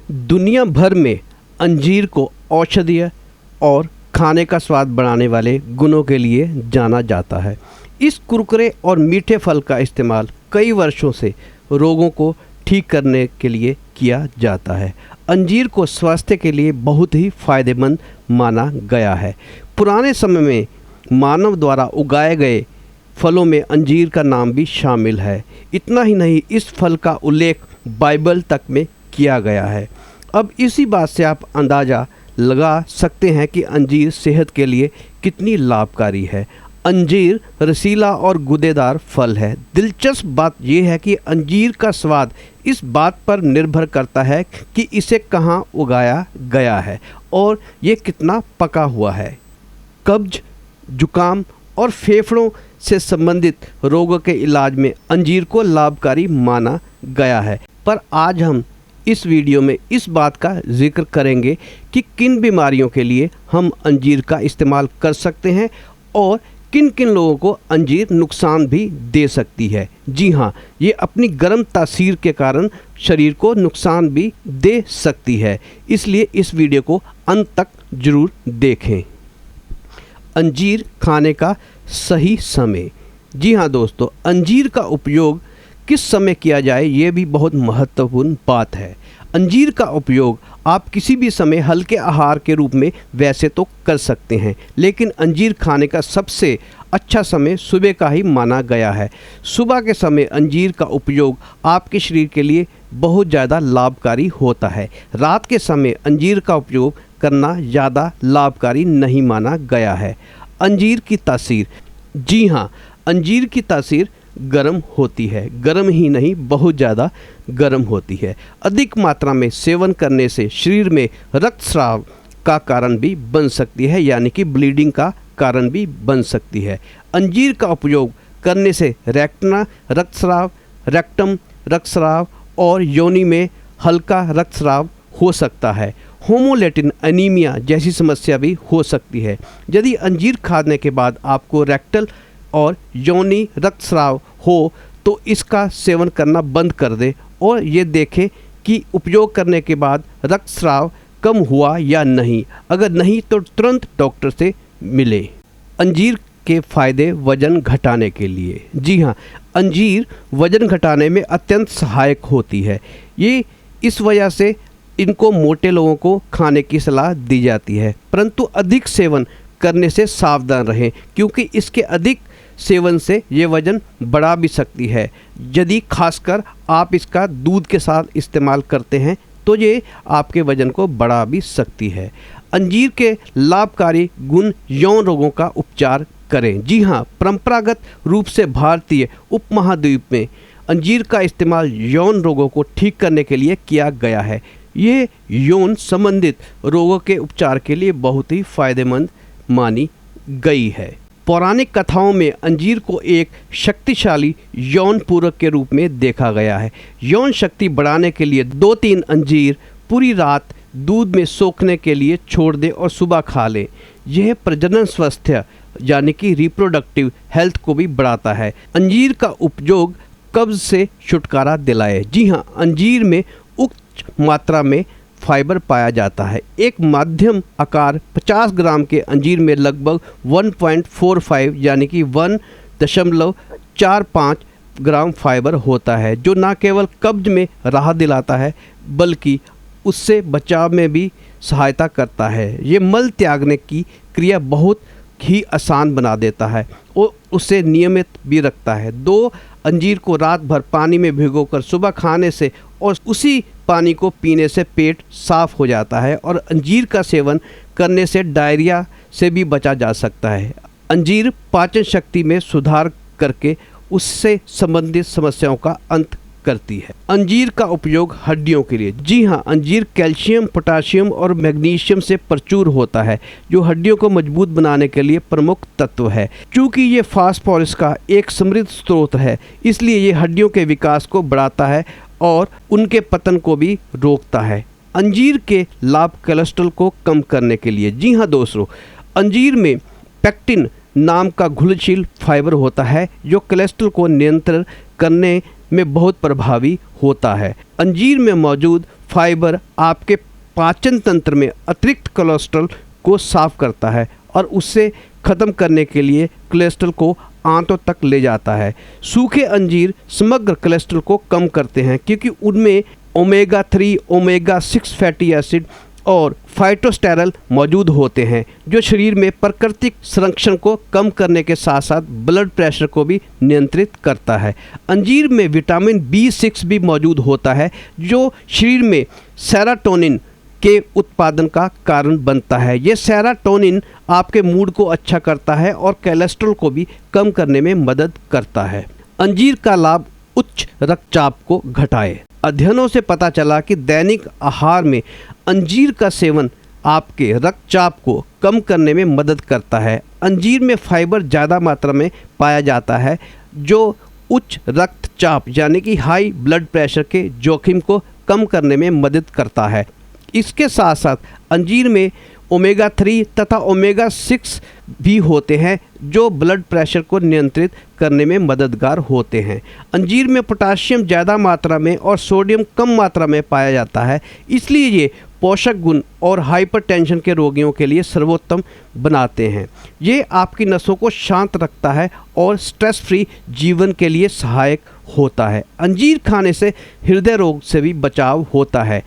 दुनिया भर में अंजीर को औषधीय और खाने का स्वाद बढ़ाने वाले गुणों के लिए जाना जाता है। इस कुरकुरे और मीठे फल का इस्तेमाल कई वर्षों से रोगों को ठीक करने के लिए किया जाता है। अंजीर को स्वास्थ्य के लिए बहुत ही फायदेमंद माना गया है। पुराने समय में मानव द्वारा उगाए गए फलों में अंजीर का नाम भी शामिल है। इतना ही नहीं, इस फल का उल्लेख बाइबल तक में किया गया है। अब इसी बात से आप अंदाज़ा लगा सकते हैं कि अंजीर सेहत के लिए कितनी लाभकारी है। अंजीर रसीला और गूदेदार फल है। दिलचस्प बात यह है कि अंजीर का स्वाद इस बात पर निर्भर करता है कि इसे कहाँ उगाया गया है और ये कितना पका हुआ है। कब्ज, जुकाम और फेफड़ों से संबंधित रोगों के इलाज में अंजीर को लाभकारी माना गया है। पर आज हम इस वीडियो में इस बात का जिक्र करेंगे कि किन बीमारियों के लिए हम अंजीर का इस्तेमाल कर सकते हैं और किन किन लोगों को अंजीर नुकसान भी दे सकती है। जी हाँ, ये अपनी गर्म तासीर के कारण शरीर को नुकसान भी दे सकती है, इसलिए इस वीडियो को अंत तक ज़रूर देखें। अंजीर खाने का सही समय। जी हाँ दोस्तों, अंजीर का उपयोग किस समय किया जाए ये भी बहुत महत्वपूर्ण बात है। अंजीर का उपयोग आप किसी भी समय हल्के आहार के रूप में वैसे तो कर सकते हैं, लेकिन अंजीर खाने का सबसे अच्छा समय सुबह का ही माना गया है। सुबह के समय अंजीर का उपयोग आपके शरीर के लिए बहुत ज़्यादा लाभकारी होता है। रात के समय अंजीर का उपयोग करना ज़्यादा लाभकारी नहीं माना गया है। अंजीर की तासीर। जी हाँ, अंजीर की तासीर गर्म होती है। गर्म ही नहीं, बहुत ज़्यादा गर्म होती है। अधिक मात्रा में सेवन करने से शरीर में रक्तस्राव का कारण भी बन सकती है, यानी कि ब्लीडिंग का कारण भी बन सकती है। अंजीर का उपयोग करने से रेक्टना रक्तस्राव, रेक्टम रक्तस्राव और योनि में हल्का रक्तस्राव हो सकता है। होमोलेटिन एनीमिया जैसी समस्या भी हो सकती है। यदि अंजीर खाने के बाद आपको रेक्टल और योनि रक्तस्राव हो तो इसका सेवन करना बंद कर दें और ये देखें कि उपयोग करने के बाद रक्तस्राव कम हुआ या नहीं। अगर नहीं तो तुरंत डॉक्टर से मिले। अंजीर के फ़ायदे वज़न घटाने के लिए। जी हाँ, अंजीर वज़न घटाने में अत्यंत सहायक होती है। ये इस वजह से इनको मोटे लोगों को खाने की सलाह दी जाती है, परंतु अधिक सेवन करने से सावधान रहें, क्योंकि इसके अधिक सेवन से ये वज़न बढ़ा भी सकती है। यदि खासकर आप इसका दूध के साथ इस्तेमाल करते हैं तो ये आपके वज़न को बढ़ा भी सकती है। अंजीर के लाभकारी गुण यौन रोगों का उपचार करें। जी हाँ, परंपरागत रूप से भारतीय उपमहाद्वीप में अंजीर का इस्तेमाल यौन रोगों को ठीक करने के लिए किया गया है। ये यौन संबंधित रोगों के उपचार के लिए बहुत ही फायदेमंद मानी गई है। पौराणिक कथाओं में अंजीर को एक शक्तिशाली यौन पूरक के रूप में देखा गया है। यौन शक्ति बढ़ाने के लिए 2-3 अंजीर पूरी रात दूध में सोखने के लिए छोड़ दें और सुबह खा लें। यह प्रजनन स्वास्थ्य यानी कि रिप्रोडक्टिव हेल्थ को भी बढ़ाता है। अंजीर का उपयोग कब्ज से छुटकारा दिलाए। जी हाँ, अंजीर में उच्च मात्रा में फाइबर पाया जाता है। एक मध्यम आकार 50 ग्राम के अंजीर में लगभग 1.45 यानी कि 1.45 ग्राम फाइबर होता है, जो न केवल कब्ज में राहत दिलाता है बल्कि उससे बचाव में भी सहायता करता है। ये मल त्यागने की क्रिया बहुत ही आसान बना देता है और उसे नियमित भी रखता है। 2 अंजीर को रात भर पानी में भिगोकर सुबह खाने से और उसी पानी को पीने से पेट साफ हो जाता है और अंजीर का सेवन करने से डायरिया से भी बचा जा सकता है। अंजीर पाचन शक्ति में सुधार करके उससे संबंधित समस्याओं का अंत करती है। अंजीर का उपयोग हड्डियों के लिए। जी हाँ, अंजीर कैल्शियम, पोटाशियम और मैग्नीशियम से प्रचुर होता है, जो हड्डियों को मजबूत बनाने के लिए प्रमुख तत्व है। चूँकि ये फास्फोरस का एक समृद्ध स्रोत है, इसलिए ये हड्डियों के विकास को बढ़ाता है और उनके पतन को भी रोकता है। अंजीर के लाभ कोलेस्ट्रॉल को कम करने के लिए। जी हाँ दोस्तों, अंजीर में पेक्टिन नाम का घुलनशील फाइबर होता है, जो कोलेस्ट्रॉल को नियंत्रण करने में बहुत प्रभावी होता है। अंजीर में मौजूद फाइबर आपके पाचन तंत्र में अतिरिक्त कोलेस्ट्रॉल को साफ करता है और उससे ख़त्म करने के लिए कोलेस्ट्रॉल को आंतों तक ले जाता है। सूखे अंजीर समग्र कोलेस्ट्रॉल को कम करते हैं क्योंकि उनमें ओमेगा 3, ओमेगा 6 फैटी एसिड और फाइटोस्टेरल मौजूद होते हैं जो शरीर में प्राकृतिक संरक्षण को कम करने के साथ साथ ब्लड प्रेशर को भी नियंत्रित करता है। अंजीर में विटामिन B6 भी मौजूद होता है जो शरीर में सेरोटोनिन के उत्पादन का कारण बनता है। ये सेरोटोनिन आपके मूड को अच्छा करता है और कोलेस्ट्रॉल को भी कम करने में मदद करता है। अंजीर का लाभ उच्च रक्तचाप को घटाए। अध्ययनों से पता चला कि दैनिक आहार में अंजीर का सेवन आपके रक्तचाप को कम करने में मदद करता है। अंजीर में फाइबर ज़्यादा मात्रा में पाया जाता है जो उच्च रक्तचाप यानी कि हाई ब्लड प्रेशर के जोखिम को कम करने में मदद करता है। इसके साथ साथ अंजीर में ओमेगा 3 तथा ओमेगा 6 भी होते हैं जो ब्लड प्रेशर को नियंत्रित करने में मददगार होते हैं। अंजीर में पोटाशियम ज़्यादा मात्रा में और सोडियम कम मात्रा में पाया जाता है, इसलिए ये पोषक गुण और हाइपरटेंशन के रोगियों के लिए सर्वोत्तम बनाते हैं। ये आपकी नसों को शांत रखता है और स्ट्रेस फ्री जीवन के लिए सहायक होता है। अंजीर खाने से हृदय रोग से भी बचाव होता है।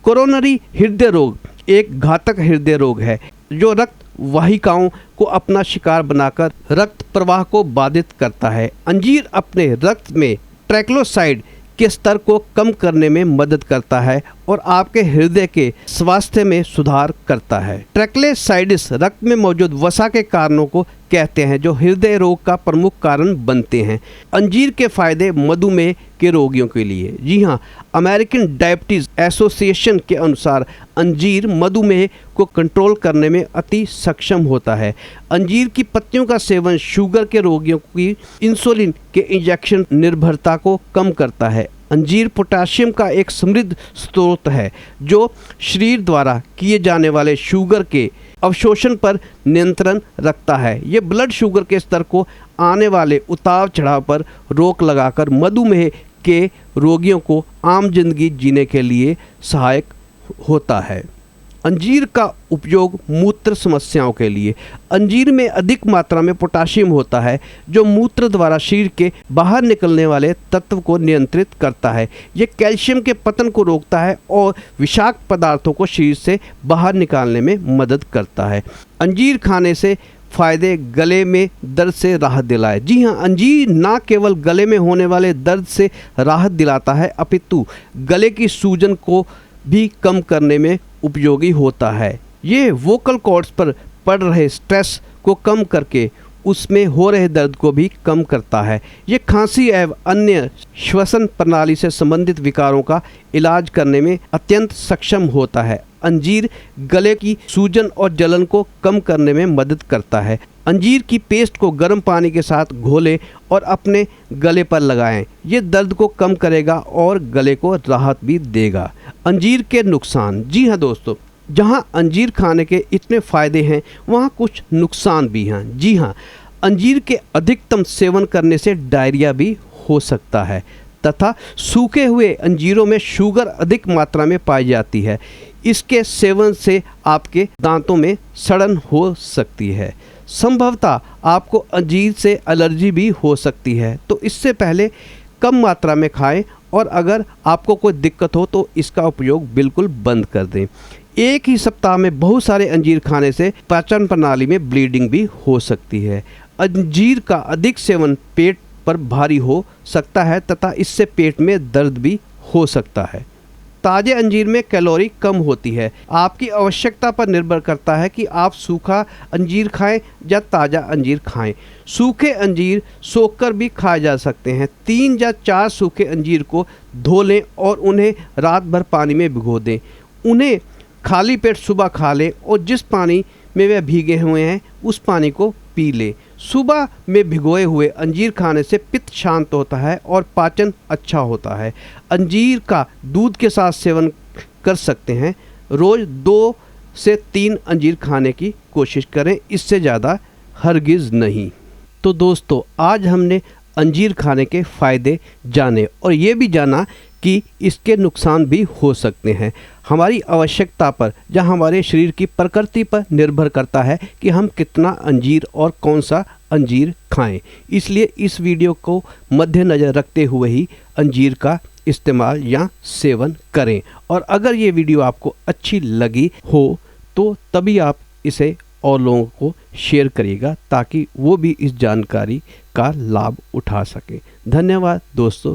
कोरोनरी हृदय रोग एक घातक हृदय रोग है जो रक्त वाहिकाओं को अपना शिकार बनाकर रक्त प्रवाह को बाधित करता है। अंजीर अपने रक्त में ट्राइग्लिसराइड के स्तर को कम करने में मदद करता है और आपके हृदय के स्वास्थ्य में सुधार करता है। ट्राइग्लिसराइड्स रक्त में मौजूद वसा के कारणों को कहते हैं जो हृदय रोग का प्रमुख कारण बनते हैं। अंजीर के फायदे मधुमेह के रोगियों के लिए। जी हाँ, अमेरिकन डायबिटीज़ एसोसिएशन के अनुसार अंजीर मधुमेह को कंट्रोल करने में अति सक्षम होता है। अंजीर की पत्तियों का सेवन शुगर के रोगियों की इंसुलिन के इंजेक्शन निर्भरता को कम करता है। अंजीर पोटाशियम का एक समृद्ध स्रोत है जो शरीर द्वारा किए जाने वाले शुगर के अवशोषण पर नियंत्रण रखता है। ये ब्लड शुगर के स्तर को आने वाले उतार चढ़ाव पर रोक लगाकर मधुमेह के रोगियों को आम जिंदगी जीने के लिए सहायक होता है। अंजीर का उपयोग मूत्र समस्याओं के लिए। अंजीर में अधिक मात्रा में पोटाशियम होता है जो मूत्र द्वारा शरीर के बाहर निकलने वाले तत्व को नियंत्रित करता है। ये कैल्शियम के पतन को रोकता है और विषाक्त पदार्थों को शरीर से बाहर निकालने में मदद करता है। अंजीर खाने से फ़ायदे गले में दर्द से राहत दिलाए। जी हाँ, अंजीर ना केवल गले में होने वाले दर्द से राहत दिलाता है अपितु गले की सूजन को भी कम करने में उपयोगी होता है। ये वोकल कॉर्ड्स पर पड़ रहे स्ट्रेस को कम करके उसमें हो रहे दर्द को भी कम करता है। ये खांसी एवं अन्य श्वसन प्रणाली से संबंधित विकारों का इलाज करने में अत्यंत सक्षम होता है। अंजीर गले की सूजन और जलन को कम करने में मदद करता है। अंजीर की पेस्ट को गर्म पानी के साथ घोलें और अपने गले पर लगाएं। ये दर्द को कम करेगा और गले को राहत भी देगा। अंजीर के नुकसान। जी हाँ दोस्तों, जहाँ अंजीर खाने के इतने फ़ायदे हैं वहाँ कुछ नुकसान भी हैं। जी हाँ, अंजीर के अधिकतम सेवन करने से डायरिया भी हो सकता है तथा सूखे हुए अंजीरों में शुगर अधिक मात्रा में पाई जाती है। इसके सेवन से आपके दांतों में सड़न हो सकती है। संभवतः आपको अंजीर से एलर्जी भी हो सकती है, तो इससे पहले कम मात्रा में खाएं और अगर आपको कोई दिक्कत हो तो इसका उपयोग बिल्कुल बंद कर दें। एक ही सप्ताह में बहुत सारे अंजीर खाने से पाचन प्रणाली में ब्लीडिंग भी हो सकती है। अंजीर का अधिक सेवन पेट पर भारी हो सकता है तथा इससे पेट में दर्द भी हो सकता है। ताज़े अंजीर में कैलोरी कम होती है। आपकी आवश्यकता पर निर्भर करता है कि आप सूखा अंजीर खाएं या ताज़ा अंजीर खाएं। सूखे अंजीर सोखकर भी खाए जा सकते हैं। 3 या 4 सूखे अंजीर को धो लें और उन्हें रात भर पानी में भिगो दें। उन्हें खाली पेट सुबह खा लें और जिस पानी में वे भीगे हुए हैं उस पानी को पी लें। सुबह में भिगोए हुए अंजीर खाने से पित्त शांत होता है और पाचन अच्छा होता है। अंजीर का दूध के साथ सेवन कर सकते हैं। रोज़ 2 से 3 अंजीर खाने की कोशिश करें, इससे ज़्यादा हरगिज़ नहीं। तो दोस्तों, आज हमने अंजीर खाने के फ़ायदे जाने और ये भी जाना कि इसके नुकसान भी हो सकते हैं। हमारी आवश्यकता पर या हमारे शरीर की प्रकृति पर निर्भर करता है कि हम कितना अंजीर और कौन सा अंजीर खाएं। इसलिए इस वीडियो को मद्देनज़र रखते हुए ही अंजीर का इस्तेमाल या सेवन करें। और अगर ये वीडियो आपको अच्छी लगी हो तो तभी आप इसे और लोगों को शेयर करिएगा ताकि वो भी इस जानकारी का लाभ उठा सकें। धन्यवाद दोस्तों।